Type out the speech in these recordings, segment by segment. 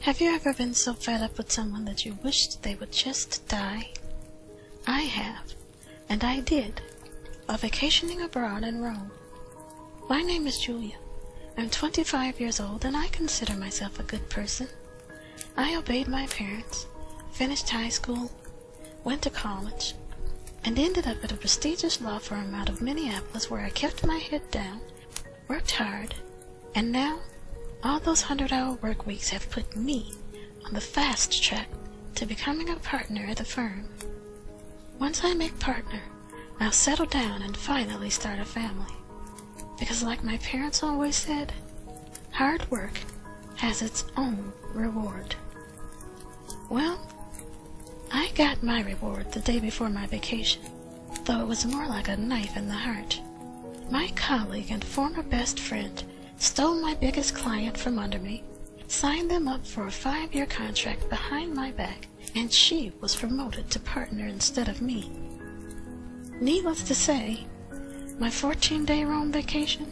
Have you ever been so fed up with someone that you wished they would just die? I have, and I did, while vacationing abroad in Rome. My name is Julia. I'm 25 years old, and I consider myself a good person. I obeyed my parents, finished high school, went to college, and ended up at a prestigious law firm out of Minneapolis where I kept my head down, worked hard, and now all those 100-hour work weeks have put me on the fast track to becoming a partner at the firm. Once I make partner, I'll settle down and finally start a family. Because like my parents always said, hard work has its own reward. Well, I got my reward the day before my vacation, though it was more like a knife in the heart. My colleague and former best friend stole my biggest client from under me, signed them up for a 5-year contract behind my back, and she was promoted to partner instead of me. Needless to say, my 14-day Rome vacation,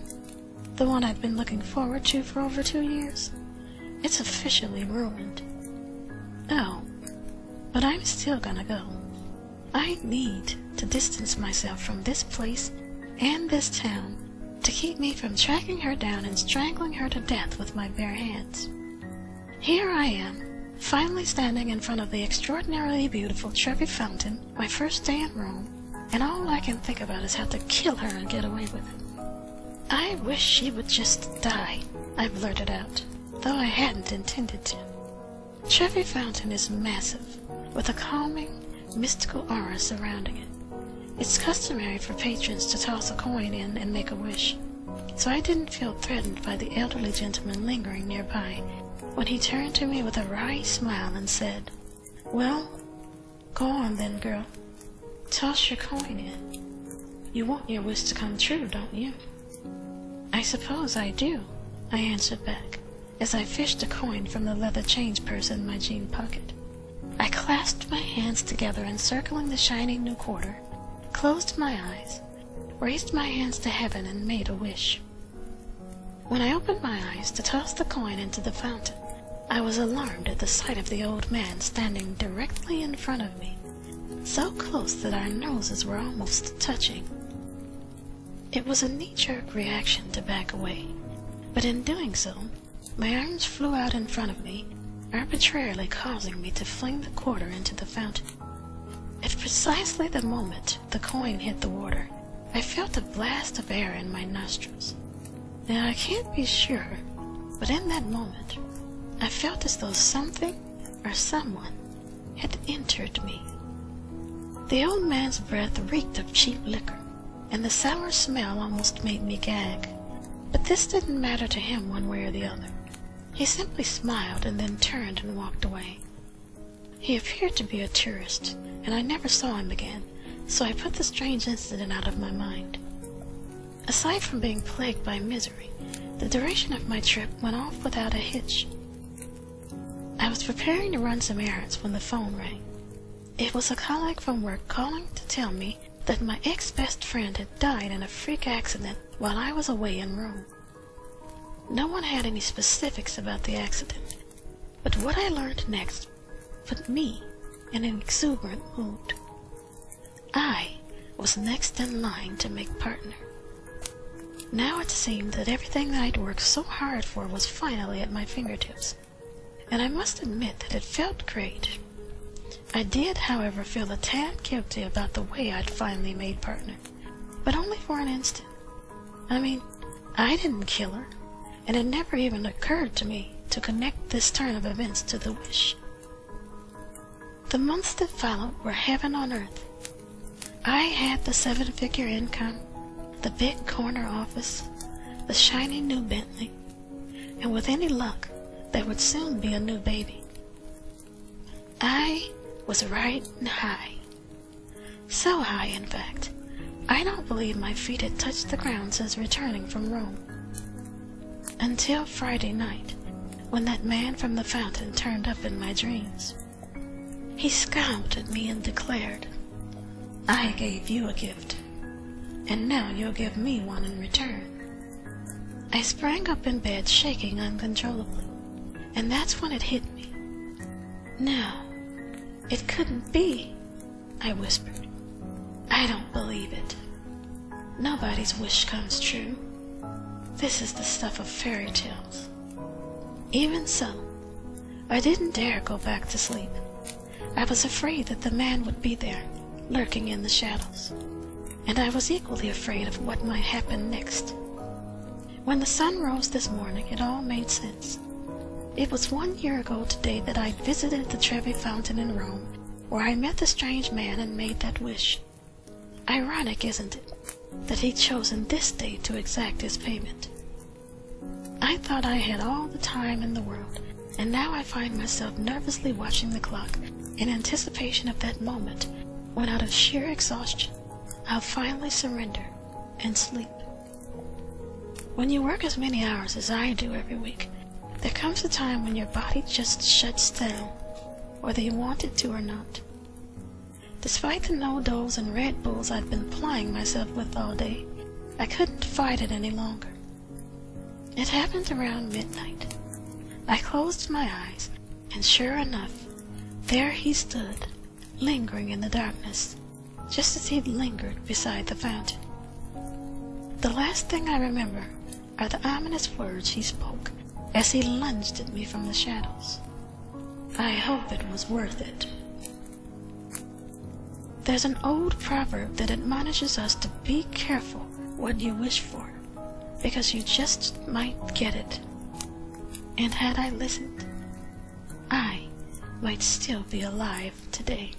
the one I've been looking forward to for over 2 years, it's officially ruined. Oh, but I'm still gonna go. I need to distance myself from this place and this town to keep me from tracking her down and strangling her to death with my bare hands. Here I am, finally standing in front of the extraordinarily beautiful Trevi Fountain, my first day in Rome, and all I can think about is how to kill her and get away with it. I wish she would just die, I blurted out, though I hadn't intended to. Trevi Fountain is massive, with a calming, mystical aura surrounding it. It's customary for patrons to toss a coin in and make a wish, so I didn't feel threatened by the elderly gentleman lingering nearby when he turned to me with a wry smile and said, "Well, go on then, girl. Toss your coin in. You want your wish to come true, don't you?" "I suppose I do," I answered back, as I fished a coin from the leather change purse in my jean pocket. I clasped my hands together encircling the shiny new quarter, closed my eyes, raised my hands to heaven, and made a wish. When I opened my eyes to toss the coin into the fountain, I was alarmed at the sight of the old man standing directly in front of me, so close that our noses were almost touching. It was a knee-jerk reaction to back away, but in doing so, my arms flew out in front of me, arbitrarily causing me to fling the quarter into the fountain. At precisely the moment the coin hit the water, I felt a blast of air in my nostrils. Now I can't be sure, but in that moment, I felt as though something or someone had entered me. The old man's breath reeked of cheap liquor, and the sour smell almost made me gag. But this didn't matter to him one way or the other. He simply smiled and then turned and walked away. He appeared to be a tourist, and I never saw him again, so I put the strange incident out of my mind. Aside from being plagued by misery, the duration of my trip went off without a hitch. I was preparing to run some errands when the phone rang. It was a colleague from work calling to tell me that my ex-best friend had died in a freak accident while I was away in Rome. No one had any specifics about the accident, but what I learned next put me in an exuberant mood. I was next in line to make partner. Now it seemed that everything I'd worked so hard for was finally at my fingertips, and I must admit that it felt great. I did, however, feel a tad guilty about the way I'd finally made partner, but only for an instant. I mean, I didn't kill her, and it never even occurred to me to connect this turn of events to the wish. The months that followed were heaven on earth. I had the 7-figure income, the big corner office, the shiny new Bentley, and with any luck, there would soon be a new baby. I was riding high. So high, in fact, I don't believe my feet had touched the ground since returning from Rome. Until Friday night, when that man from the fountain turned up in my dreams. He scowled at me and declared, "I gave you a gift, and now you'll give me one in return." I sprang up in bed, shaking uncontrollably. And that's when it hit me. No, it couldn't be, I whispered. I don't believe it. Nobody's wish comes true. This is the stuff of fairy tales. Even so, I didn't dare go back to sleep. I was afraid that the man would be there, lurking in the shadows. And I was equally afraid of what might happen next. When the sun rose this morning, it all made sense. It was 1 year ago today that I visited the Trevi Fountain in Rome, where I met the strange man and made that wish. Ironic, isn't it, that he'd chosen this day to exact his payment? I thought I had all the time in the world, and now I find myself nervously watching the clock in anticipation of that moment when, out of sheer exhaustion, I'll finally surrender and sleep. When you work as many hours as I do every week, there comes a time when your body just shuts down, whether you want it to or not. Despite the no-dose and Red Bulls I'd been plying myself with all day, I couldn't fight it any longer. It happened around midnight. I closed my eyes, and sure enough, there he stood, lingering in the darkness, just as he'd lingered beside the fountain. The last thing I remember are the ominous words he spoke as he lunged at me from the shadows. I hope it was worth it. There's an old proverb that admonishes us to be careful what you wish for, because you just might get it. And had I listened, I might still be alive today.